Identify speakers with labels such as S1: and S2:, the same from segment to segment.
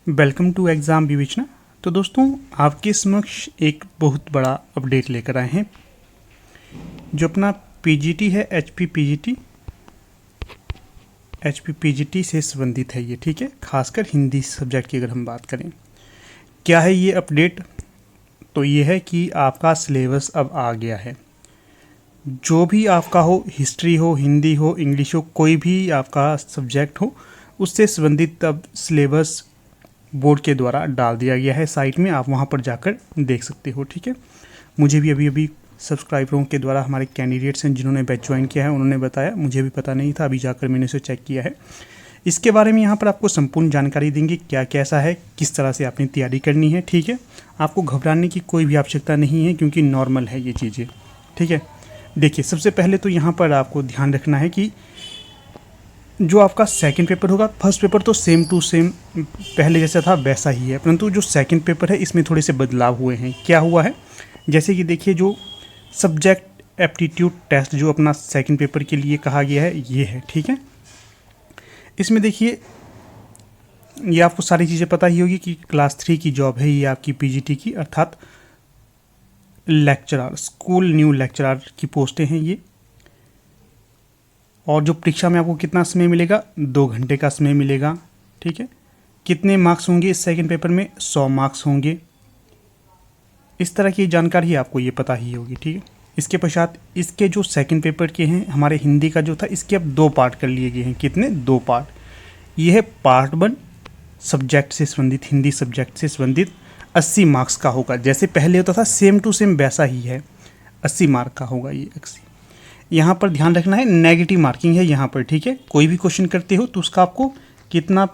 S1: Welcome to exam विवेचना। तो दोस्तों, आपके समक्ष एक बहुत बड़ा अपडेट लेकर आए हैं। जो अपना पीजीटी है, एचपी पीजीटी से संबंधित है ये, ठीक है। खासकर हिंदी सब्जेक्ट की अगर हम बात करें, क्या है ये अपडेट? तो ये है कि आपका सिलेबस अब आ गया है। जो भी आपका हो, हिस्ट्री हो, हिंदी हो, इंग्लिश हो, कोई भी आपका सब्जेक्ट हो, उससे संबंधित अब सिलेबस बोर्ड के द्वारा डाल दिया गया है साइट में। आप वहां पर जाकर देख सकते हो, ठीक है। मुझे भी अभी सब्सक्राइबरों के द्वारा, हमारे कैंडिडेट्स हैं जिन्होंने बैच ज्वाइन किया है, उन्होंने बताया, मुझे भी पता नहीं था, अभी जाकर मैंने उसे चेक किया है। इसके बारे में यहाँ पर आपको संपूर्ण जानकारी देंगे, क्या कैसा है, किस तरह से आपने तैयारी करनी है, ठीक है। आपको घबराने की कोई भी आवश्यकता नहीं है, क्योंकि नॉर्मल है ये चीज़ें, ठीक है। देखिए, सबसे पहले तो यहाँ पर आपको ध्यान रखना है कि जो आपका सेकंड पेपर होगा, फर्स्ट पेपर तो सेम टू सेम पहले जैसा था वैसा ही है, परंतु जो सेकंड पेपर है इसमें थोड़े से बदलाव हुए हैं। क्या हुआ है? जैसे कि देखिए, जो सब्जेक्ट एप्टीट्यूड टेस्ट जो अपना सेकंड पेपर के लिए कहा गया है, ये है, ठीक है। इसमें देखिए, ये आपको सारी चीज़ें पता ही होगी कि क्लास 3 की जॉब है ये आपकी पीजीटी की, अर्थात लेक्चरर, स्कूल न्यू लेक्चरर की पोस्टें हैं ये। और जो परीक्षा में आपको कितना समय मिलेगा? 2 घंटे का समय मिलेगा, ठीक है। कितने मार्क्स होंगे इस सेकंड पेपर में? 100 मार्क्स होंगे। इस तरह की जानकारी आपको ये पता ही होगी, ठीक है। इसके पश्चात इसके जो सेकंड पेपर के हैं, हमारे हिंदी का जो था, इसके अब 2 पार्ट कर लिए गए हैं। कितने? 2 पार्ट। ये है पार्ट 1, सब्जेक्ट से संबंधित, हिंदी सब्जेक्ट से संबंधित 80 मार्क्स का होगा। जैसे पहले होता था सेम टू सेम वैसा ही है, 80 मार्क का होगा ये। 80 यहाँ पर ध्यान रखना है, नेगेटिव मार्किंग है यहाँ पर, ठीक है। कोई भी क्वेश्चन करते हो तो उसका आपको कितना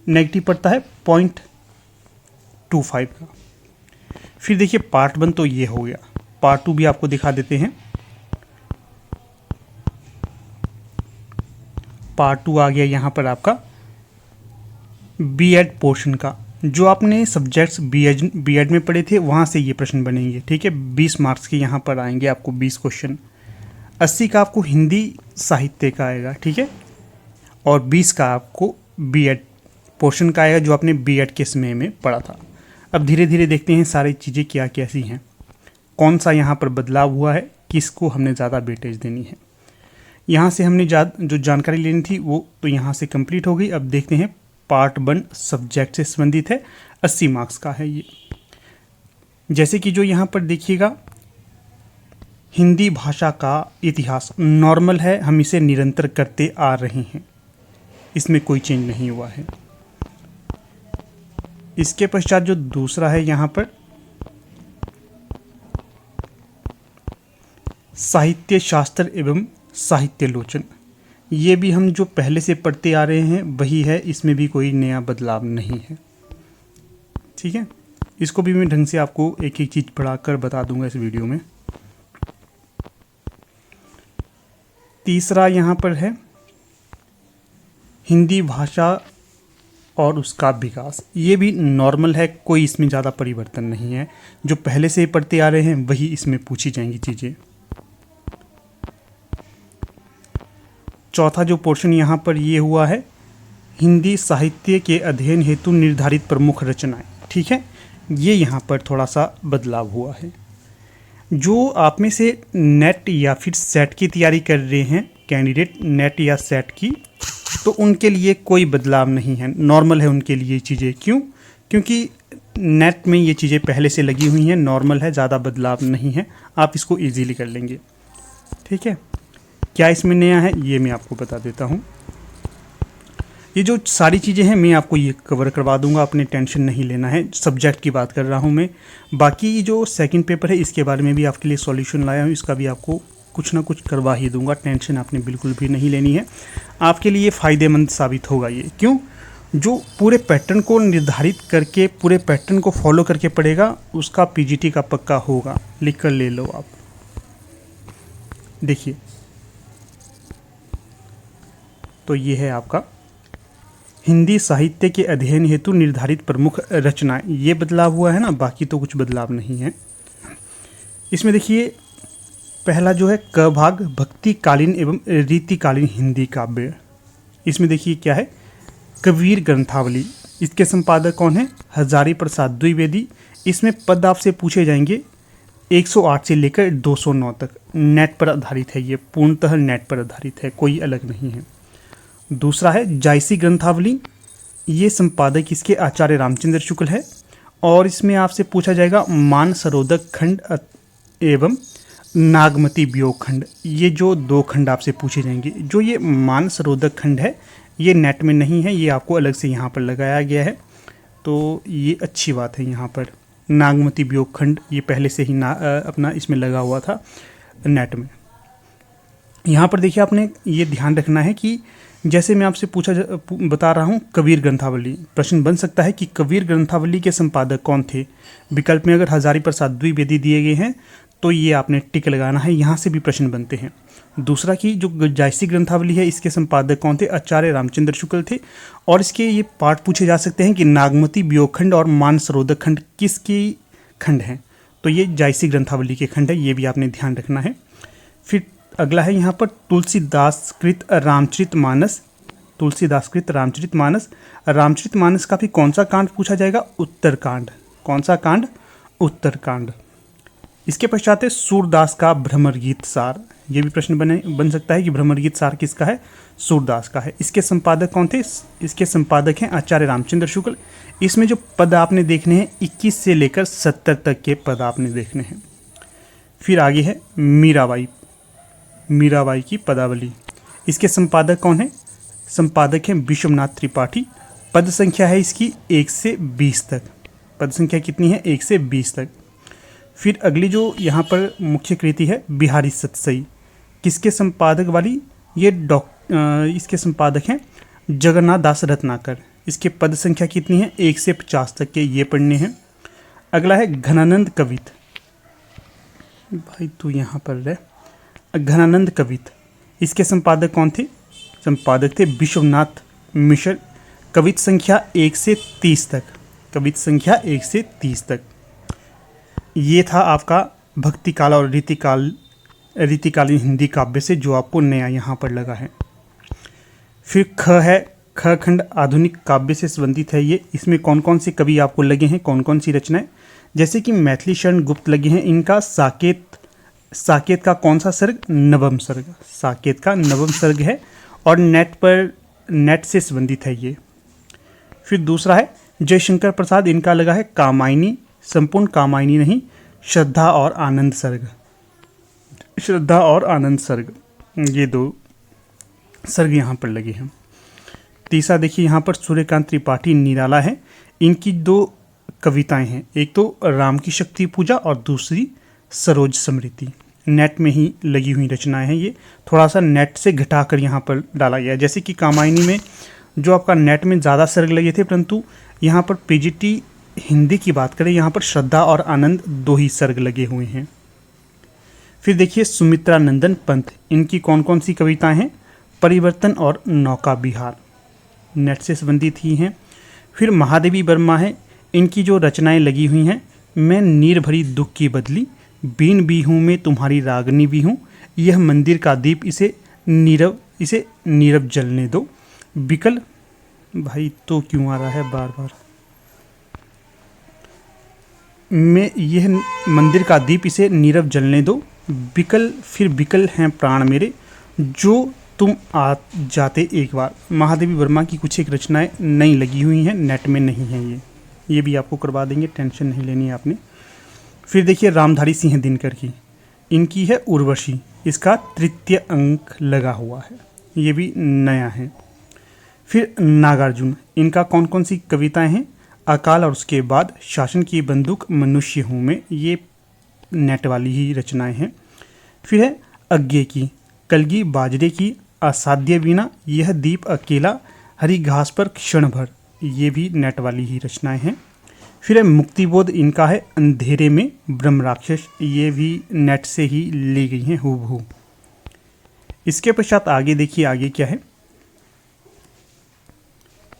S1: नेगेटिव पड़ता है? 0.25 का। फिर देखिए, पार्ट 1 तो ये हो गया। पार्ट 2 भी आपको दिखा देते हैं। पार्ट 2 आ गया यहाँ पर आपका बीएड पोर्शन का। जो आपने सब्जेक्ट्स बीएड में पढ़े थे, वहाँ से ये प्रश्न बनेंगे, ठीक है। 20 मार्क्स के यहाँ पर आएंगे आपको 20 क्वेश्चन। 80 का आपको हिंदी साहित्य का आएगा, ठीक है। और 20 का आपको बीएड पोर्शन का आएगा, जो आपने बीएड के समय में पढ़ा था। अब धीरे धीरे देखते हैं सारी चीज़ें क्या कैसी हैं, कौन सा यहाँ पर बदलाव हुआ है, किसको हमने ज़्यादा वेटेज देनी है। यहाँ से हमने जो जानकारी लेनी थी वो तो यहाँ से कंप्लीट हो गई। अब देखते हैं पार्ट 1 सब्जेक्ट से संबंधित है, 80 मार्क्स का है ये। जैसे कि जो यहाँ पर देखिएगा, हिंदी भाषा का इतिहास नॉर्मल है, हम इसे निरंतर करते आ रहे हैं, इसमें कोई चेंज नहीं हुआ है। इसके पश्चात जो दूसरा है यहाँ पर साहित्य शास्त्र एवं साहित्यालोचन, ये भी हम जो पहले से पढ़ते आ रहे हैं वही है, इसमें भी कोई नया बदलाव नहीं है, ठीक है। इसको भी मैं ढंग से आपको एक एक चीज़ पढ़ाकर बता दूंगा इस वीडियो में। तीसरा यहाँ पर है हिंदी भाषा और उसका विकास, ये भी नॉर्मल है, कोई इसमें ज़्यादा परिवर्तन नहीं है। जो पहले से पढ़ते आ रहे हैं वही इसमें पूछी जाएंगी चीज़ें। चौथा जो पोर्शन यहाँ पर ये हुआ है, हिंदी साहित्य के अध्ययन हेतु निर्धारित प्रमुख रचनाएं, ठीक है। ये यहाँ पर थोड़ा सा बदलाव हुआ है। जो आप में से नेट या फिर सेट की तैयारी कर रहे हैं कैंडिडेट, नेट या सेट की, तो उनके लिए कोई बदलाव नहीं है, नॉर्मल है उनके लिए चीज़ें। क्यों? क्योंकि नेट में ये चीज़ें पहले से लगी हुई हैं, नॉर्मल है, ज़्यादा बदलाव नहीं है, आप इसको ईजीली कर लेंगे, ठीक है। क्या इसमें नया है ये मैं आपको बता देता हूँ। ये जो सारी चीज़ें हैं मैं आपको ये कवर करवा दूंगा, अपने टेंशन नहीं लेना है। सब्जेक्ट की बात कर रहा हूँ मैं। बाकी जो सेकंड पेपर है इसके बारे में भी आपके लिए सॉल्यूशन लाया हूँ, इसका भी आपको कुछ ना कुछ करवा ही दूंगा, टेंशन आपने बिल्कुल भी नहीं लेनी है। आपके लिए फ़ायदेमंद साबित होगा ये। क्यों? जो पूरे पैटर्न को निर्धारित करके, पूरे पैटर्न को फॉलो करके पढ़ेगा, उसका पीजीटी का पक्का होगा। लिख कर ले लो आप। देखिए, तो ये है आपका हिंदी साहित्य के अध्ययन हेतु निर्धारित प्रमुख रचनाएं, ये बदलाव हुआ है ना, बाकी तो कुछ बदलाव नहीं है। इसमें देखिए, पहला जो है क भाग, भक्तिकालीन एवं रीतिकालीन हिंदी काव्य। इसमें देखिए क्या है, कबीर ग्रंथावली, इसके संपादक कौन है? हजारी प्रसाद द्विवेदी। इसमें पद आपसे पूछे जाएंगे 108 से लेकर 209 तक। नेट पर आधारित है, ये पूर्णतः नेट पर आधारित है, कोई अलग नहीं है। दूसरा है जायसी ग्रंथावली, ये संपादक इसके आचार्य रामचंद्र शुक्ल है और इसमें आपसे पूछा जाएगा मानसरोधक खंड एवं नागमती वियोग खंड। ये जो 2 खंड आपसे पूछे जाएंगे। जो ये मानसरोधक खंड है ये नेट में नहीं है, ये आपको अलग से यहाँ पर लगाया गया है, तो ये अच्छी बात है। यहाँ पर नागमती वियोग खंड ये पहले से ही अपना इसमें लगा हुआ था नेट में। यहाँ पर देखिए आपने ये ध्यान रखना है कि जैसे मैं आपसे बता रहा हूँ कबीर ग्रंथावली, प्रश्न बन सकता है कि कबीर ग्रंथावली के संपादक कौन थे। विकल्प में अगर हजारी प्रसाद द्विवेदी दिए गए हैं तो ये आपने टिक लगाना है, यहाँ से भी प्रश्न बनते हैं। दूसरा कि जो जायसी ग्रंथावली है इसके संपादक कौन थे? आचार्य रामचंद्र शुक्ल थे। और इसके ये पाठ पूछे जा सकते हैं कि नागमती वियोग खंड और मानसरोधक खंड किसकी खंड हैं, तो ये जायसी ग्रंथावली के खंड है, ये भी आपने ध्यान रखना है। फिर अगला है यहाँ पर तुलसीदास कृत रामचरितमानस। तुलसीदास कृत रामचरितमानस, रामचरितमानस का भी कौन सा कांड पूछा जाएगा? उत्तरकांड। कौन सा कांड? उत्तरकांड। इसके पश्चात है सूरदास का भ्रमर गीत सार। ये भी प्रश्न बन सकता है कि भ्रमर गीत सार किसका है? सूरदास का है। इसके संपादक कौन थे? इसके संपादक हैं आचार्य रामचंद्र शुक्ल। इसमें जो पद आपने देखने हैं 21 से लेकर 70 तक के पद आपने देखने हैं। फिर आगे है मीराबाई, मीराबाई की पदावली। इसके संपादक कौन है? संपादक हैं विश्वनाथ त्रिपाठी। पद संख्या है इसकी 1 से 20 तक। पद संख्या कितनी है? 1 से 20 तक। फिर अगली जो यहाँ पर मुख्य कृति है बिहारी सतसई, किसके संपादक वाली? ये इसके संपादक हैं जगन्नाथ दास रत्नाकर। इसके पद संख्या कितनी है? 1 से 50 तक के ये पढ़ने हैं। अगला है घनानंद कवित। भाई तू यहाँ पर रह। घनानंद कवित, इसके संपादक कौन थे? संपादक थे विश्वनाथ मिश्र। कवित संख्या 1 से 30 तक। कवित संख्या 1 से 30 तक। ये था आपका भक्तिकाल और रीतिकालीन हिंदी काव्य से जो आपको नया यहाँ पर लगा है। फिर ख है, ख खंड आधुनिक काव्य से संबंधित है ये। इसमें कौन कौन से कवि आपको लगे हैं, कौन कौन सी रचनाएं? जैसे कि मैथिली शरण गुप्त लगे हैं। इनका साकेत का कौन सा सर्ग? नवम सर्ग। साकेत का नवम सर्ग है और नेट से संबंधित है ये। फिर दूसरा है जयशंकर प्रसाद, इनका लगा है कामायनी, संपूर्ण कामायनी नहीं, श्रद्धा और आनंद सर्ग। श्रद्धा और आनंद सर्ग, ये 2 सर्ग यहाँ पर लगे हैं। तीसरा देखिए यहाँ पर सूर्यकांत त्रिपाठी निराला है। इनकी 2 कविताएं हैं, एक तो राम की शक्ति पूजा और दूसरी सरोज स्मृति। नेट में ही लगी हुई रचनाएं हैं ये, थोड़ा सा नेट से घटाकर यहाँ पर डाला गया है। जैसे कि कामायनी में जो आपका नेट में ज़्यादा सर्ग लगे थे, परंतु यहाँ पर पीजीटी हिंदी की बात करें, यहाँ पर श्रद्धा और आनंद 2 ही सर्ग लगे हुए हैं। फिर देखिए सुमित्रा नंदन पंत, इनकी कौन कौन सी कविताएं हैं? परिवर्तन और नौका विहार, नेट से संबंधित ही हैं। फिर महादेवी वर्मा है, इनकी जो रचनाएं लगी हुई हैं, मैं नीर भरी दुख की बदली, बीन भी हूँ मैं तुम्हारी रागनी भी हूँ, यह मंदिर का दीप इसे नीरव जलने दो, बिकल। भाई तो क्यों आ रहा है बार बार? मैं यह मंदिर का दीप इसे नीरव जलने दो, बिकल फिर बिकल हैं प्राण मेरे, जो तुम आ जाते एक बार। महादेवी वर्मा की कुछ एक रचनाएं नई लगी हुई हैं, नेट में नहीं है ये भी आपको करवा देंगे, टेंशन नहीं लेनी है आपने। फिर देखिए रामधारी सिंह दिनकर की, इनकी है उर्वशी, इसका 3य अंक लगा हुआ है, ये भी नया है। फिर नागार्जुन, इनका कौन कौन सी कविताएं हैं? अकाल और उसके बाद, शासन की बंदूक, मनुष्य हूँ मैं, ये नेट वाली ही रचनाएं हैं। फिर है अज्ञे की, कलगी बाजरे की, असाध्य वीणा, यह दीप अकेला, हरी घास पर क्षण भर, ये भी नेट वाली ही रचनाएं हैं। फिर है मुक्तिबोध, इनका है अंधेरे में ब्रह्म राक्षस, ये भी नेट से ही ली गई हैं हूबहू। इसके पश्चात आगे देखिए आगे क्या है।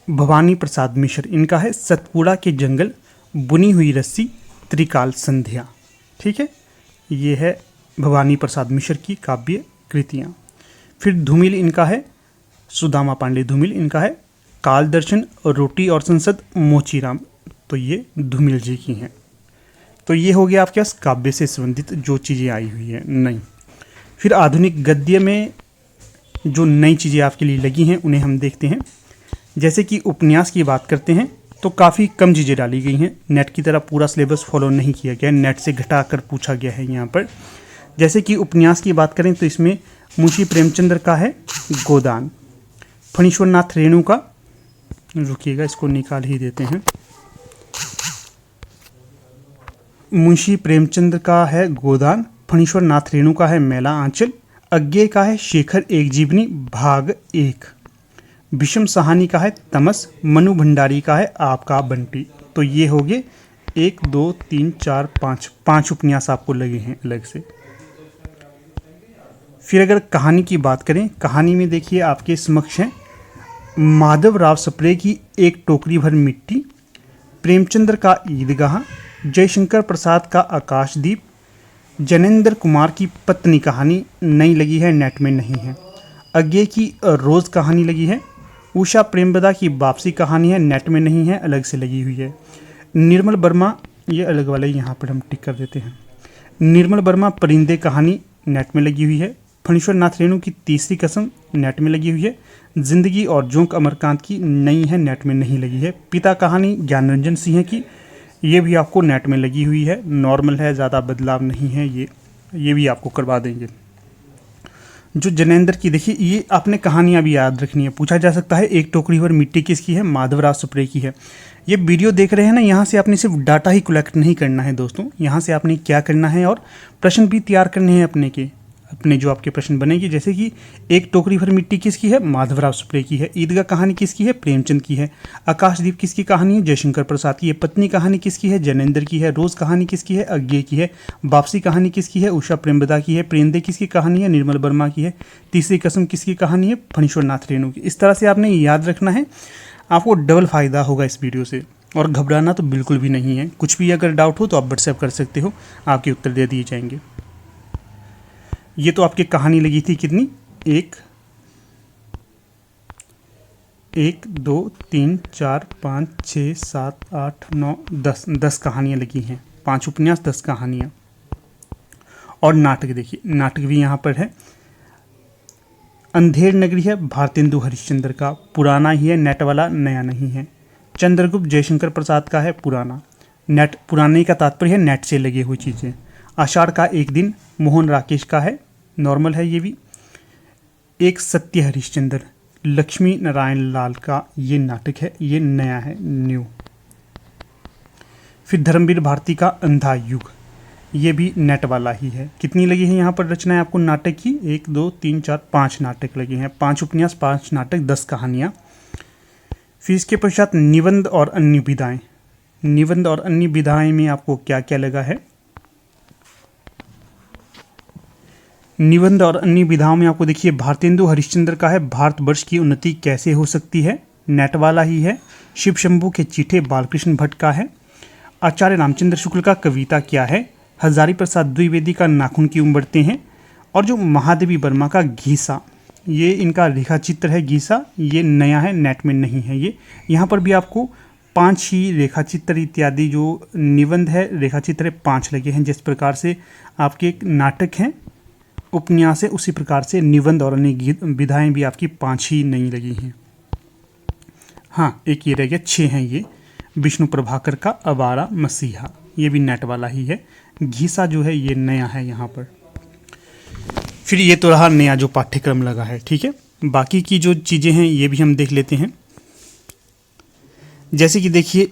S1: भवानी प्रसाद मिश्र, इनका है सतपुड़ा के जंगल, बुनी हुई रस्सी, त्रिकाल संध्या। ठीक है, ये है भवानी प्रसाद मिश्र की काव्य कृतियाँ। फिर धूमिल, इनका है सुदामा पांडे धूमिल, इनका है काल दर्शन, रोटी और संसद, मोचीराम, तो ये धूमिल जी की हैं। तो ये हो गया आपके पास काव्य से संबंधित जो चीज़ें आई हुई हैं नई। फिर आधुनिक गद्य में जो नई चीज़ें आपके लिए लगी हैं उन्हें हम देखते हैं। जैसे कि उपन्यास की बात करते हैं तो काफ़ी कम चीज़ें डाली गई हैं, नेट की तरह पूरा सिलेबस फॉलो नहीं किया गया, नेट से घटा कर पूछा गया है यहाँ पर। जैसे कि उपन्यास की बात करें तो इसमें मुंशी प्रेमचंद्र का है गोदान, फणीश्वरनाथ रेणु का, रुकिएगा इसको निकाल ही देते हैं, मुंशी प्रेमचंद्र का है गोदान, फणीश्वरनाथ रेणु का है मैला आंचल, अज्ञे का है शेखर एक जीवनी भाग 1, विषम सहानी का है तमस, मनु भंडारी का है आपका बंटी। तो ये हो गए 1 2 3 4 5 उपन्यास आपको लगे हैं अलग से। फिर अगर कहानी की बात करें, कहानी में देखिए आपके समक्ष है माधव राव सप्रे की एक टोकरी भर मिट्टी, प्रेमचंद्र का ईदगाह, जयशंकर प्रसाद का आकाशदीप, जनेंद्र कुमार की पत्नी कहानी नई लगी है, नेट में नहीं है, अज्ञे की रोज़ कहानी लगी है, उषा प्रेमबदा की वापसी कहानी है, नेट में नहीं है, अलग से लगी हुई है, निर्मल वर्मा, ये अलग वाला यहाँ पर हम टिक कर देते हैं, निर्मल वर्मा परिंदे कहानी नेट में लगी हुई है, फणीश्वरनाथ रेणु की तीसरी कसम नेट में लगी हुई है, जिंदगी और जोंक अमरकांत की नई है, नेट में नहीं लगी है, पिता कहानी ज्ञानरंजन सिंह की, ये भी आपको नेट में लगी हुई है, नॉर्मल है, ज़्यादा बदलाव नहीं है, ये भी आपको करवा देंगे। जो जनेंद्र की देखिए, ये आपने कहानियाँ भी याद रखनी है, पूछा जा सकता है एक टोकरी भर मिट्टी किसकी है, माधवराव सप्रे की है। ये वीडियो देख रहे हैं ना, यहाँ से आपने सिर्फ डाटा ही कलेक्ट नहीं करना है दोस्तों, यहाँ से आपने क्या करना है और प्रश्न भी तैयार करने हैं अपने जो आपके प्रश्न बनेंगे। जैसे कि एक टोकरी भर मिट्टी किसकी है, माधवराव सप्रे की है, ईदगाह कहानी किसकी है, प्रेमचंद की है, आकाशदीप किसकी कहानी है, जयशंकर प्रसाद की है, पत्नी कहानी किसकी है, जनेंद्र की है, रोज़ कहानी किसकी है, अज्ञे की है, वापसी कहानी किसकी है, उषा प्रेमबदा की है, प्रेंदे किसकी कहानी है, निर्मल वर्मा की है, तीसरी कसम किसकी कहानी है, फणीश्वरनाथ रेणु की। इस तरह से आपने याद रखना है, आपको डबल फायदा होगा इस वीडियो से। और घबराना तो बिल्कुल भी नहीं है, कुछ भी अगर डाउट हो तो आप व्हाट्सएप कर सकते हो, आपके उत्तर दे दिए जाएंगे। ये तो आपकी कहानी लगी थी कितनी, 1 2 3 4 5 6 7 8 9 10 कहानियाँ लगी हैं, 5 उपन्यास 10 कहानियाँ। और नाटक देखिए, नाटक भी यहाँ पर है, अंधेर नगरी है भारतेंदु हरिश्चंद्र का, पुराना ही है, नेट वाला, नया नहीं है, चंद्रगुप्त जयशंकर प्रसाद का है, पुराना, नेट पुराने का तात्पर्य है नेट से लगे हुई चीज़ें, आषाढ़ का एक दिन मोहन राकेश का है, नॉर्मल है ये भी, एक सत्य हरिश्चंद्र लक्ष्मी नारायण लाल का ये नाटक है, ये नया है, न्यू। फिर धर्मवीर भारती का अंधा युग, ये भी नेट वाला ही है। कितनी लगी है यहाँ पर रचनाएं आपको नाटक की, 1 2 3 4 5 नाटक लगे हैं, 5 उपन्यास 5 नाटक 10 कहानियाँ। फिर इसके पश्चात निबंध और अन्य विधाएं, निबंध और अन्य विधाएं में आपको क्या क्या लगा है, निबंध और अन्य विधाओं में आपको देखिए भारतेंदु हरिश्चंद्र का है भारतवर्ष की उन्नति कैसे हो सकती है, नेट वाला ही है, शिव शंभू के चीठे बालकृष्ण भट्ट का है, आचार्य रामचंद्र शुक्ल का कविता क्या है, हजारी प्रसाद द्विवेदी का नाखून क्यों बढ़ते हैं, और जो महादेवी वर्मा का घीसा, ये इनका रेखा चित्र है घीसा, ये नया है, नेट में नहीं है ये। यहाँ पर भी आपको 5 ही रेखा चित्र इत्यादि जो निबंध है रेखा चित्र 5 लगे हैं। जिस प्रकार से आपके नाटक हैं उपन्यास है उसी प्रकार से निबंध और अन्य विधाएं भी आपकी 5 ही नहीं लगी हैं। हाँ, एक ये रह गया, 6 हैं ये, विष्णु प्रभाकर का अवारा मसीहा, ये भी नेट वाला ही है, घीसा जो है ये नया है यहाँ पर। फिर ये तो रहा नया जो पाठ्यक्रम लगा है, ठीक है। बाकी की जो चीज़ें हैं ये भी हम देख लेते हैं। जैसे कि देखिए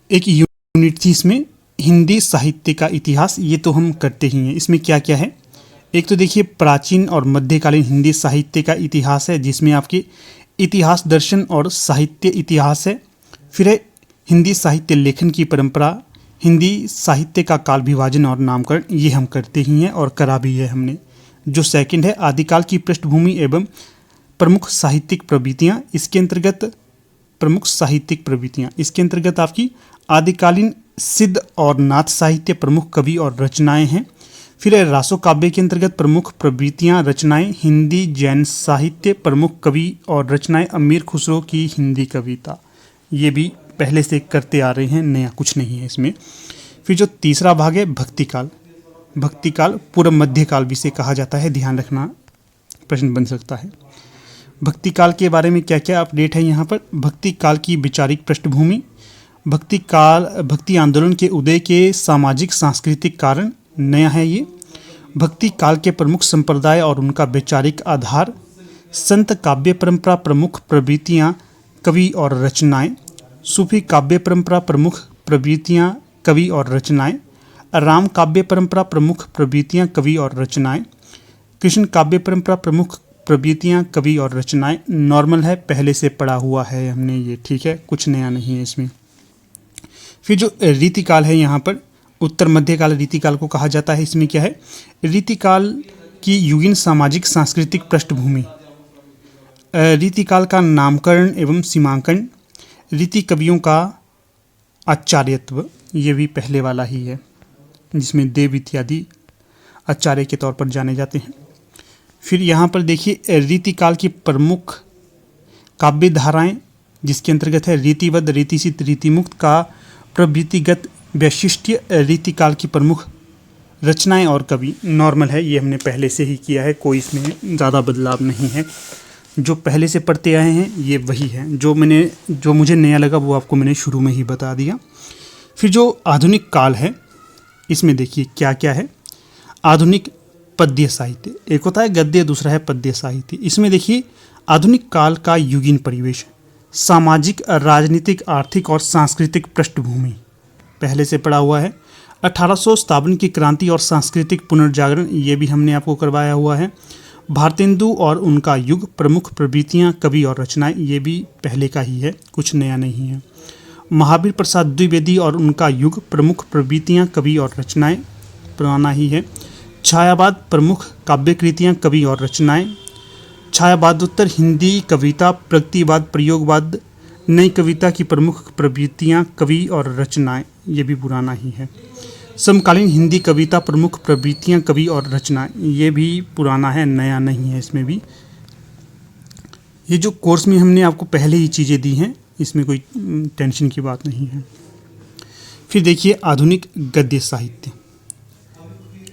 S1: एक यूनिट थी इसमें हिंदी साहित्य का इतिहास, ये तो हम करते ही हैं। इसमें क्या क्या है, एक तो देखिए प्राचीन और मध्यकालीन हिंदी साहित्य का इतिहास है, जिसमें आपके इतिहास दर्शन और साहित्य इतिहास है। फिर है हिंदी साहित्य लेखन की परंपरा, हिंदी साहित्य का काल विभाजन और नामकरण, ये हम करते ही हैं और करा भी है हमने। जो सेकंड है आदिकाल की पृष्ठभूमि एवं प्रमुख साहित्यिक प्रवृत्तियाँ, इसके अंतर्गत प्रमुख साहित्यिक प्रवृत्तियाँ, इसके अंतर्गत आपकी आदिकालीन सिद्ध और नाथ साहित्य प्रमुख कवि और रचनाएं हैं। फिर है रासो काव्य के अंतर्गत प्रमुख प्रवृत्तियां रचनाएं हिंदी जैन साहित्य प्रमुख कवि और रचनाएं अमीर खुसरो की हिंदी कविता। ये भी पहले से करते आ रहे हैं, नया कुछ नहीं है इसमें। फिर जो तीसरा भाग है भक्तिकाल, भक्तिकाल पूर्व मध्यकाल भी से कहा जाता है, ध्यान रखना प्रश्न बन सकता है। भक्तिकाल के बारे में क्या क्या अपडेट है यहाँ पर। भक्तिकाल की वैचारिक पृष्ठभूमि, भक्ति आंदोलन के उदय के सामाजिक सांस्कृतिक कारण, नया है ये। भक्ति काल के प्रमुख संप्रदाय और उनका वैचारिक आधार, संत काव्य परंपरा प्रमुख प्रवृत्तियाँ कवि और रचनाएं, सूफी काव्य परंपरा प्रमुख प्रवृत्तियाँ कवि और रचनाएं, राम काव्य परंपरा प्रमुख प्रवृत्तियाँ कवि और रचनाएं, कृष्ण काव्य परंपरा प्रमुख प्रवृत्तियाँ कवि और रचनाएं। नॉर्मल है, पहले से पढ़ा हुआ है हमने ये, ठीक है, कुछ नया नहीं है इसमें। फिर जो रीतिकाल है यहाँ पर उत्तर मध्यकाल रीतिकाल को कहा जाता है। इसमें क्या है, रीतिकाल की युगीन सामाजिक सांस्कृतिक पृष्ठभूमि, रीतिकाल का नामकरण एवं सीमांकन, रीति कवियों का आचार्यत्व, ये भी पहले वाला ही है जिसमें देव इत्यादि आचार्य के तौर पर जाने जाते हैं। फिर यहाँ पर देखिए रीतिकाल की प्रमुख काव्य धाराएं, जिसके अंतर्गत है रीतिवद, रीतिसित, रीतिमुक्त का प्रवृत्तिगत वैशिष्ट्य, रीतिकाल की प्रमुख रचनाएं और कवि। नॉर्मल है, ये हमने पहले से ही किया है, कोई इसमें ज़्यादा बदलाव नहीं है। जो पहले से पढ़ते आए हैं ये वही है, जो मुझे नया लगा वो आपको मैंने शुरू में ही बता दिया। फिर जो आधुनिक काल है इसमें देखिए क्या क्या है। आधुनिक पद्य साहित्य, एक होता है गद्य, दूसरा है पद्य साहित्य। इसमें देखिए आधुनिक काल का युगीन परिवेश, सामाजिक, राजनीतिक, आर्थिक और सांस्कृतिक पृष्ठभूमि, पहले से पढ़ा हुआ है। 1857 की क्रांति और सांस्कृतिक पुनर्जागरण, ये भी हमने आपको करवाया हुआ है। भारतेंदु और उनका युग, प्रमुख प्रवृत्तियाँ कवि और रचनाएं, ये भी पहले का ही है, कुछ नया नहीं है। महावीर प्रसाद द्विवेदी और उनका युग, प्रमुख प्रवृत्तियाँ कवि और रचनाएं, पुराना ही है। छायावाद, प्रमुख काव्यकृतियाँ कवि और रचनाएं, छायावादोत्तर हिंदी कविता, प्रगतिवाद, प्रयोगवाद, नई कविता की प्रमुख प्रवृत्तियाँ कवि और रचनाएं, ये भी पुराना ही है। समकालीन हिंदी कविता, प्रमुख प्रवृत्तियाँ कवि और रचनाएं, ये भी पुराना है, नया नहीं है इसमें भी। ये जो कोर्स में हमने आपको पहले ही चीज़ें दी हैं, इसमें कोई टेंशन की बात नहीं है। फिर देखिए आधुनिक गद्य साहित्य,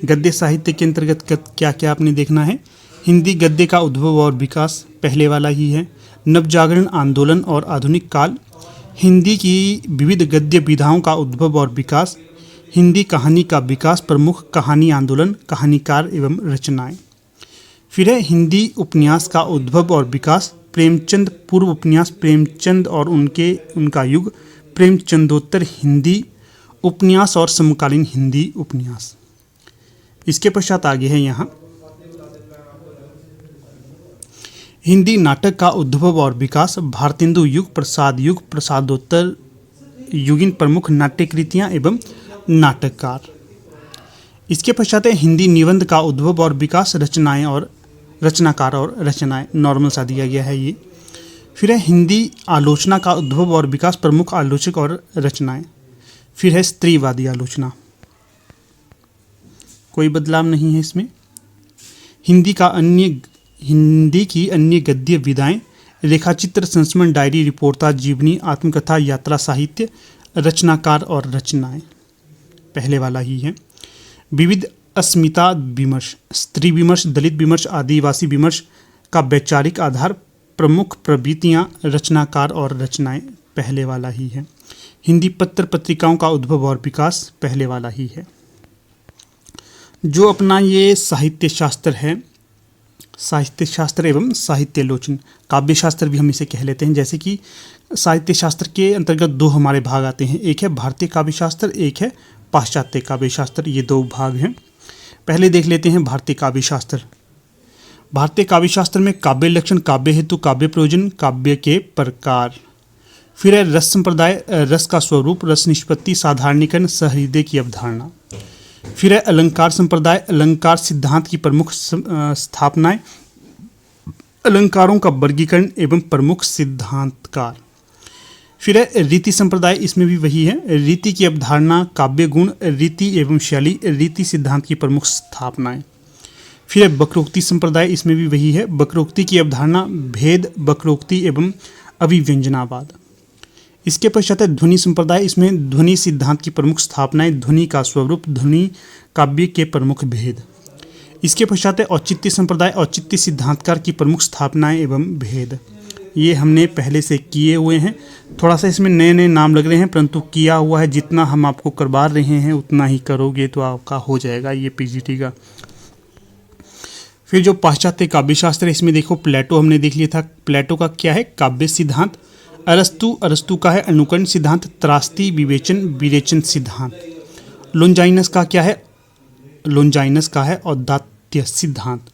S1: गद्य साहित्य के अंतर्गत क्या क्या आपने देखना है। हिंदी गद्य का उद्भव और विकास, पहले वाला ही है। नवजागरण आंदोलन और आधुनिक काल, हिंदी की विविध गद्य विधाओं का उद्भव और विकास, हिंदी कहानी का विकास, प्रमुख कहानी आंदोलन, कहानीकार एवं रचनाएं। फिर है हिंदी उपन्यास का उद्भव और विकास, प्रेमचंद पूर्व उपन्यास, प्रेमचंद और उनका युग, प्रेमचंदोत्तर हिंदी उपन्यास और समकालीन हिंदी उपन्यास। इसके पश्चात आगे है यहाँ हिंदी नाटक का उद्भव और विकास, भारतेंदु युग, प्रसादोत्तर युगीन प्रमुख नाट्यकृतियाँ एवं नाटककार। इसके पश्चात है हिंदी निबंध का उद्भव और विकास, रचनाएं और रचनाकार और रचनाएं, नॉर्मल सा दिया गया है ये। फिर है हिंदी आलोचना का उद्भव और विकास, प्रमुख आलोचक और रचनाएं। फिर है स्त्रीवादी आलोचना, कोई बदलाव नहीं है इसमें। हिंदी की अन्य गद्य विधाएं, रेखाचित्र, संस्मरण, डायरी, रिपोर्टाज, जीवनी, आत्मकथा, यात्रा साहित्य, रचनाकार और रचनाएं, पहले वाला ही है। विविध अस्मिता विमर्श, स्त्री विमर्श, दलित विमर्श, आदिवासी विमर्श का वैचारिक आधार, प्रमुख प्रवृत्तियाँ, रचनाकार और रचनाएं, पहले वाला ही है। हिंदी पत्र पत्रिकाओं का उद्भव और विकास, पहले वाला ही है। जो अपना ये साहित्य शास्त्र है, साहित्य शास्त्र एवं साहित्यालोचन, काव्य शास्त्र भी हम इसे कह लेते हैं। जैसे कि साहित्य शास्त्र के अंतर्गत दो हमारे भाग आते हैं, एक है भारतीय काव्य शास्त्र, एक है पाश्चात्य काव्य शास्त्र, ये दो भाग हैं। पहले देख लेते हैं भारतीय काव्य शास्त्र। भारतीय काव्य शास्त्र में काव्य लक्षण, काव्य हेतु, काव्य प्रयोजन, काव्य के प्रकार। फिर है रस संप्रदाय, रस का स्वरूप, रस निष्पत्ति, साधारणीकरण, सहृदय की अवधारणा। फिर है अलंकार संप्रदाय, अलंकार सिद्धांत की प्रमुख स्थापनाएं, अलंकारों का वर्गीकरण एवं प्रमुख सिद्धांतकार। फिर है रीति संप्रदाय, इसमें भी वही है। रीति की अवधारणा, काव्य गुण, रीति एवं शैली, रीति सिद्धांत की प्रमुख स्थापनाएं। फिर है वक्रोक्ति संप्रदाय, इसमें भी वही है। वक्रोक्ति की अवधारणा, भेद, वक्रोक्ति एवं अभिव्यंजनावाद। इसके पश्चात है ध्वनि संप्रदाय, इसमें ध्वनि सिद्धांत की प्रमुख स्थापनाएं, ध्वनि का स्वरूप, ध्वनि काव्य के प्रमुख भेद। इसके पश्चात है औचित्य संप्रदाय, औचित्य सिद्धांतकार की प्रमुख स्थापनाएं एवं भेद। ये हमने पहले से किए हुए हैं, थोड़ा सा इसमें नए नए नाम लग रहे हैं, परंतु किया हुआ है। जितना हम आपको करवा रहे हैं उतना ही करोगे तो आपका हो जाएगा ये पीजीटी का। फिर जो पाश्चात्य काव्य शास्त्र है, इसमें देखो प्लेटो हमने देख लिया था। प्लेटो का क्या है? काव्य सिद्धांत। अरस्तु का है अनुकरण सिद्धांत, त्रास्ती, विवेचन, विरेचन सिद्धांत। लोंजाइनस का क्या है? लोंजाइनस का है औदात्य सिद्धांत।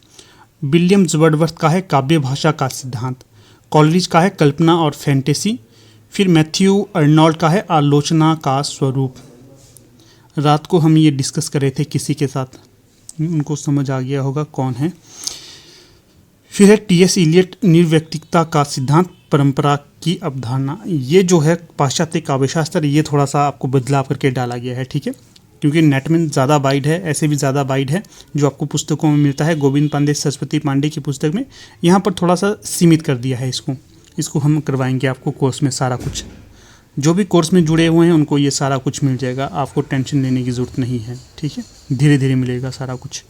S1: विलियम्स वर्डवर्थ का है काव्य भाषा का सिद्धांत। कॉलरिज का है कल्पना और फैंटेसी। फिर मैथ्यू अर्नोल्ड का है आलोचना का स्वरूप। रात को हम ये डिस्कस कर रहे थे किसी के साथ, उनको समझ आ गया होगा कौन है। फिर है टीएस इलियट निर्व्यक्तिकता का सिद्धांत, परंपरा की अवधारणा। ये जो है पाश्चात्य काव्यशास्त्र, ये थोड़ा सा आपको बदलाव करके डाला गया है, ठीक है, क्योंकि नेट में ज़्यादा वाइड है, ऐसे भी ज़्यादा वाइड है जो आपको पुस्तकों में मिलता है। गोविंद पांडे, सरस्वती पांडे की पुस्तक में यहाँ पर थोड़ा सा सीमित कर दिया है इसको हम करवाएंगे आपको कोर्स में। सारा कुछ जो भी कोर्स में जुड़े हुए हैं उनको ये सारा कुछ मिल जाएगा, आपको टेंशन लेने की ज़रूरत नहीं है, ठीक है, धीरे धीरे मिलेगा सारा कुछ।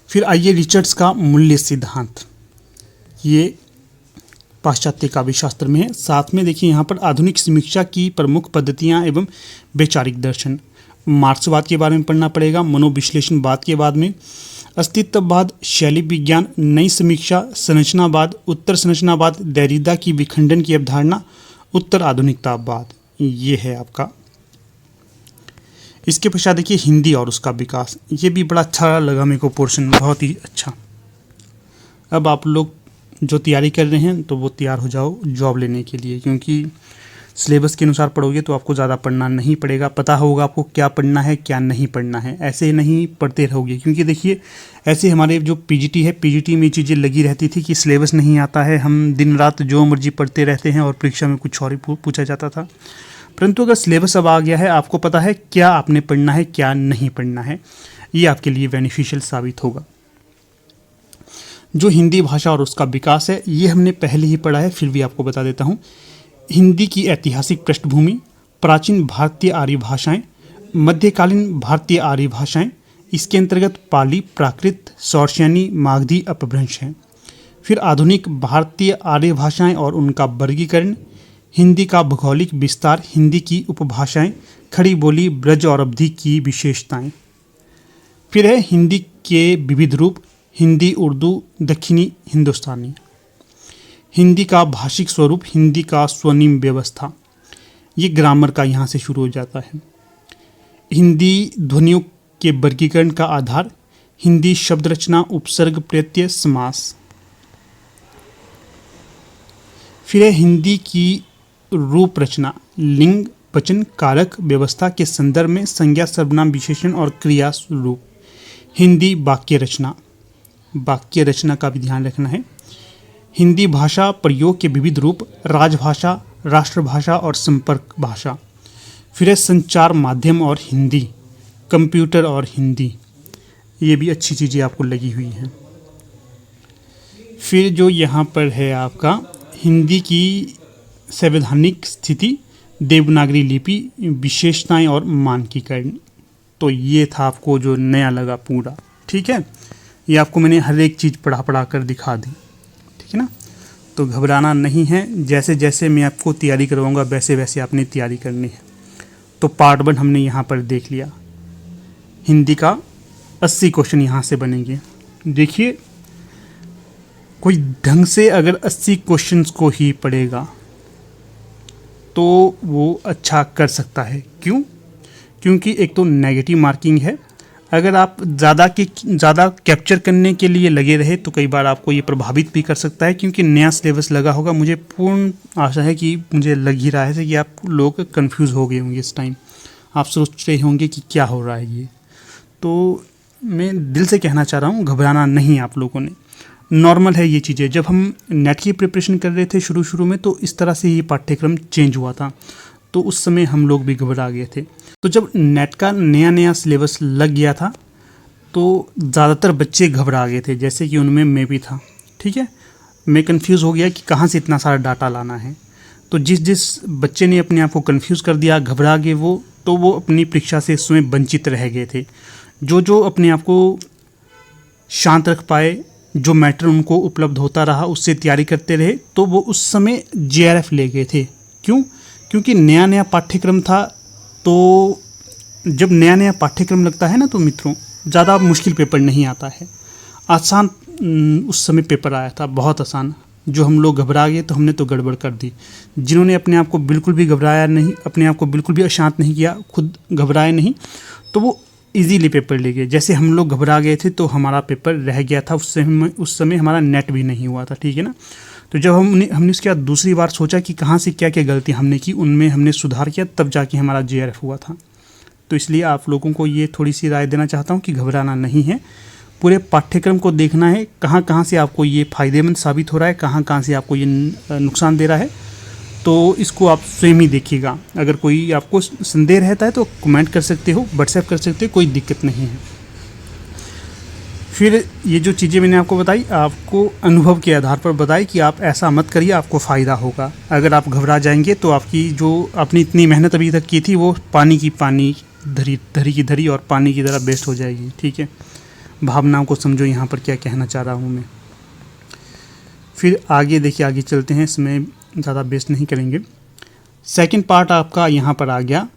S1: फिर आइए रिचर्ड्स का मूल्य सिद्धांत, ये पाश्चात्य काव्यशास्त्र में है। साथ में देखिए यहाँ पर आधुनिक समीक्षा की प्रमुख पद्धतियाँ एवं वैचारिक दर्शन। मार्क्सवाद के बारे में पढ़ना पड़ेगा, मनोविश्लेषणवाद के बाद में अस्तित्ववाद, शैली विज्ञान, नई समीक्षा, संरचनावाद, उत्तर संरचनावाद, देरिदा की विखंडन की अवधारणा, उत्तर आधुनिकतावाद, ये है आपका। इसके पश्चात देखिए हिंदी और उसका विकास, ये भी बड़ा अच्छा लगा मेरे को पोर्शन, बहुत ही अच्छा। अब आप लोग जो तैयारी कर रहे हैं तो वो तैयार हो जाओ जॉब लेने के लिए, क्योंकि सिलेबस के अनुसार पढ़ोगे तो आपको ज़्यादा पढ़ना नहीं पड़ेगा, पता होगा आपको क्या पढ़ना है क्या नहीं पढ़ना है, ऐसे नहीं पढ़ते रहोगे। क्योंकि देखिए ऐसे हमारे जो पीजीटी है, पीजीटी में चीज़ें लगी रहती थी कि सिलेबस नहीं आता है, हम दिन रात जो मर्जी पढ़ते रहते हैं और परीक्षा में कुछ और ही पूछा जाता था। परंतु अगर सिलेबस अब आ गया है, आपको पता है क्या आपने पढ़ना है क्या नहीं पढ़ना है, ये आपके लिए बेनिफिशियल साबित होगा। जो हिंदी भाषा और उसका विकास है, ये हमने पहले ही पढ़ा है, फिर भी आपको बता देता हूँ। हिंदी की ऐतिहासिक पृष्ठभूमि, प्राचीन भारतीय आर्य भाषाएं, मध्यकालीन भारतीय आर्य भाषाएं, इसके अंतर्गत पाली, प्राकृत, सौरसेनी, मागधी, अपभ्रंश हैं। फिर आधुनिक भारतीय आर्य भाषाएं और उनका वर्गीकरण, हिंदी का भौगोलिक विस्तार, हिंदी की उपभाषाएं, खड़ी बोली, ब्रज और अवधि की विशेषताएं। फिर है हिंदी के विविध रूप, हिंदी, उर्दू, दक्षिणी हिंदुस्तानी। हिंदी का भाषिक स्वरूप, हिंदी का स्वनिम व्यवस्था, ये ग्रामर का यहाँ से शुरू हो जाता है। हिंदी ध्वनियों के वर्गीकरण का आधार, हिंदी शब्द रचना, उपसर्ग, प्रत्यय, समास। फिर है हिंदी की रूप रचना, लिंग, वचन, कारक व्यवस्था के संदर्भ में संज्ञा, सर्वनाम, विशेषण और क्रिया रूप। हिंदी वाक्य रचना, वाक्य रचना का भी ध्यान रखना है। हिंदी भाषा प्रयोग के विविध रूप, राजभाषा, राष्ट्रभाषा और संपर्क भाषा। फिर है संचार माध्यम और हिंदी, कंप्यूटर और हिंदी, ये भी अच्छी चीज़ें आपको लगी हुई हैं। फिर जो यहाँ पर है आपका हिंदी की संवैधानिक स्थिति, देवनागरी लिपि, विशेषताएं और मानकीकरण। तो ये था आपको जो नया लगा पूरा, ठीक है, ये आपको मैंने हर एक चीज़ पढ़ा कर दिखा दी, ठीक है ना। तो घबराना नहीं है, जैसे जैसे मैं आपको तैयारी करवाऊंगा वैसे वैसे आपने तैयारी करनी है। तो पार्ट 1 हमने यहाँ पर देख लिया, हिंदी का 80 क्वेश्चन यहाँ से बनेंगे। देखिए कोई ढंग से अगर 80 क्वेश्चंस को ही पढ़ेगा तो वो अच्छा कर सकता है। क्यों? क्योंकि एक तो नेगेटिव मार्किंग है, अगर आप ज़्यादा कैप्चर करने के लिए लगे रहे तो कई बार आपको ये प्रभावित भी कर सकता है, क्योंकि नया सिलेबस लगा होगा। मुझे पूर्ण आशा है कि मुझे लग ही रहा है कि आप लोग कंफ्यूज हो गए होंगे इस टाइम, आप सोच रहे होंगे कि क्या हो रहा है ये। तो मैं दिल से कहना चाह रहा हूँ, घबराना नहीं आप लोगों ने। नॉर्मल है ये चीज़ें। जब हम नेट की प्रिपरेशन कर रहे थे शुरू में, तो इस तरह से ये पाठ्यक्रम चेंज हुआ था, तो उस समय हम लोग भी घबरा गए थे। तो जब नेट का नया सिलेबस लग गया था तो ज़्यादातर बच्चे घबरा गए थे, जैसे कि उनमें मैं भी था। ठीक है, मैं कंफ्यूज हो गया कि कहाँ से इतना सारा डाटा लाना है। तो जिस बच्चे ने अपने आप को कंफ्यूज कर दिया, घबरा गए तो वो अपनी परीक्षा से इस समय वंचित रह गए थे। जो अपने आप को शांत रख पाए, जो मैटर उनको उपलब्ध होता रहा उससे तैयारी करते रहे, तो वो उस समय JRF ले गए थे। क्यों? क्योंकि नया पाठ्यक्रम था। तो जब नया पाठ्यक्रम लगता है ना, तो मित्रों ज़्यादा मुश्किल पेपर नहीं आता है, आसान उस समय पेपर आया था, बहुत आसान। जो हम लोग घबरा गए तो हमने तो गड़बड़ कर दी। जिन्होंने अपने आप को बिल्कुल भी घबराया नहीं, अपने आप को बिल्कुल भी अशांत नहीं किया, खुद घबराए नहीं, तो वो इजीली पेपर ले गए। जैसे हम लोग घबरा गए थे तो हमारा पेपर रह गया था, उस समय हमारा नेट भी नहीं हुआ था। ठीक है ना। तो जब हमने उसके बाद दूसरी बार सोचा कि कहाँ से क्या क्या गलतियाँ हमने की, उनमें हमने सुधार किया, तब जाके हमारा JRF हुआ था। तो इसलिए आप लोगों को ये थोड़ी सी राय देना चाहता हूँ कि घबराना नहीं है, पूरे पाठ्यक्रम को देखना है, कहाँ से आपको ये फ़ायदेमंद साबित हो रहा है, कहाँ से आपको ये नुकसान दे रहा है। तो इसको आप स्वयं ही देखिएगा। अगर कोई आपको संदेह रहता है तो कमेंट कर सकते हो, व्हाट्सएप कर सकते हो, कोई दिक्कत नहीं है। फिर ये जो चीज़ें मैंने आपको बताई, आपको अनुभव के आधार पर बताई कि आप ऐसा मत करिए, आपको फ़ायदा होगा। अगर आप घबरा जाएंगे तो आपकी जो आपने इतनी मेहनत अभी तक की थी वो पानी की पानी, धरी की धरी और पानी की तरह वेस्ट हो जाएगी। ठीक है, भावनाओं को समझो यहाँ पर क्या कहना चाह रहा हूँ मैं। फिर आगे देखिए, आगे चलते हैं, इसमें ज़्यादा वेस्ट नहीं करेंगे। सेकंड पार्ट आपका यहाँ पर आ गया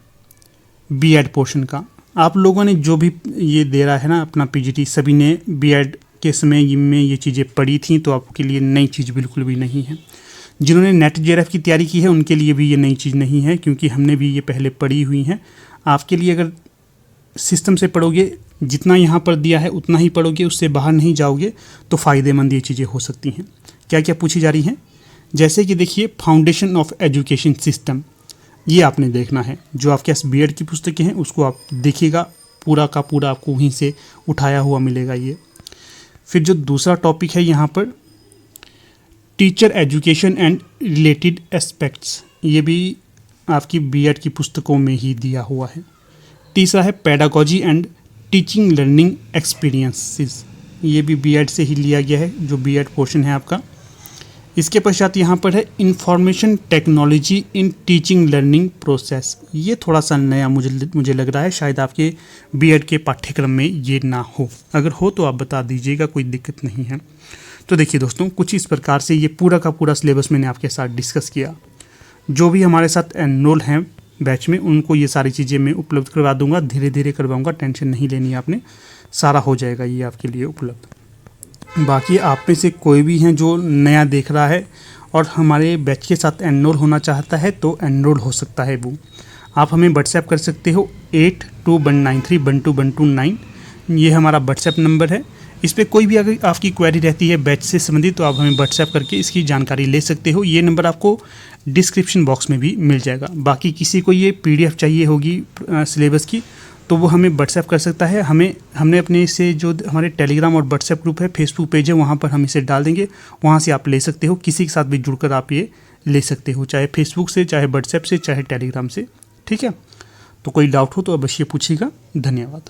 S1: B.Ed पोर्शन का। आप लोगों ने जो भी ये दे रहा है ना अपना PGT, सभी ने B.Ed के समय में ये चीज़ें पढ़ी थी, तो आपके लिए नई चीज़ बिल्कुल भी नहीं है। जिन्होंने नेट JRF की तैयारी की है उनके लिए भी ये नई चीज़ नहीं है, क्योंकि हमने भी ये पहले पढ़ी हुई हैं। आपके लिए अगर सिस्टम से पढ़ोगे, जितना यहाँ पर दिया है उतना ही पढ़ोगे, उससे बाहर नहीं जाओगे, तो फ़ायदेमंद ये चीज़ें हो सकती हैं। क्या क्या पूछी जा रही हैं, जैसे कि देखिए फाउंडेशन ऑफ एजुकेशन सिस्टम, ये आपने देखना है। जो आपके पास B.Ed की पुस्तकें हैं उसको आप देखिएगा, पूरा का पूरा आपको वहीं से उठाया हुआ मिलेगा ये। फिर जो दूसरा टॉपिक है यहाँ पर teacher education and related aspects, ये भी आपकी B.Ed की पुस्तकों में ही दिया हुआ है। तीसरा है pedagogy and teaching learning experiences, ये भी B.Ed से ही लिया गया है, जो B.Ed पोर्शन है आपका। इसके पश्चात यहाँ पर है information technology in teaching learning process, ये थोड़ा सा नया मुझे लग रहा है, शायद आपके B.Ed के पाठ्यक्रम में ये ना हो। अगर हो तो आप बता दीजिएगा, कोई दिक्कत नहीं है। तो देखिए दोस्तों, कुछ इस प्रकार से ये पूरा का पूरा सिलेबस मैंने आपके साथ डिस्कस किया। जो भी हमारे साथ एनरोल हैं बैच में, उनको ये सारी चीज़ें मैं उपलब्ध करवा दूंगा, धीरे धीरे करवाऊंगा, टेंशन नहीं लेनी आपने, सारा हो जाएगा ये आपके लिए उपलब्ध। बाकी आप में से कोई भी हैं जो नया देख रहा है और हमारे बैच के साथ एनरोल होना चाहता है, तो एनरोल हो सकता है वो। आप हमें व्हाट्सएप कर सकते हो 8219312129, ये हमारा व्हाट्सएप नंबर है। इस पर कोई भी अगर आपकी क्वेरी रहती है बैच से संबंधित, तो आप हमें व्हाट्सएप करके इसकी जानकारी ले सकते हो। ये नंबर आपको डिस्क्रिप्शन बॉक्स में भी मिल जाएगा। बाकी किसी को ये PDF चाहिए होगी सिलेबस की, तो वो हमें व्हाट्सएप कर सकता है। हमने अपने से जो हमारे टेलीग्राम और व्हाट्सएप ग्रुप है, फेसबुक पेज है, वहाँ पर हम इसे डाल देंगे, वहाँ से आप ले सकते हो। किसी के साथ भी जुड़कर आप ये ले सकते हो, चाहे फेसबुक से, चाहे व्हाट्सएप से, चाहे टेलीग्राम से। ठीक है, तो कोई डाउट हो तो अवश्य पूछिएगा। धन्यवाद।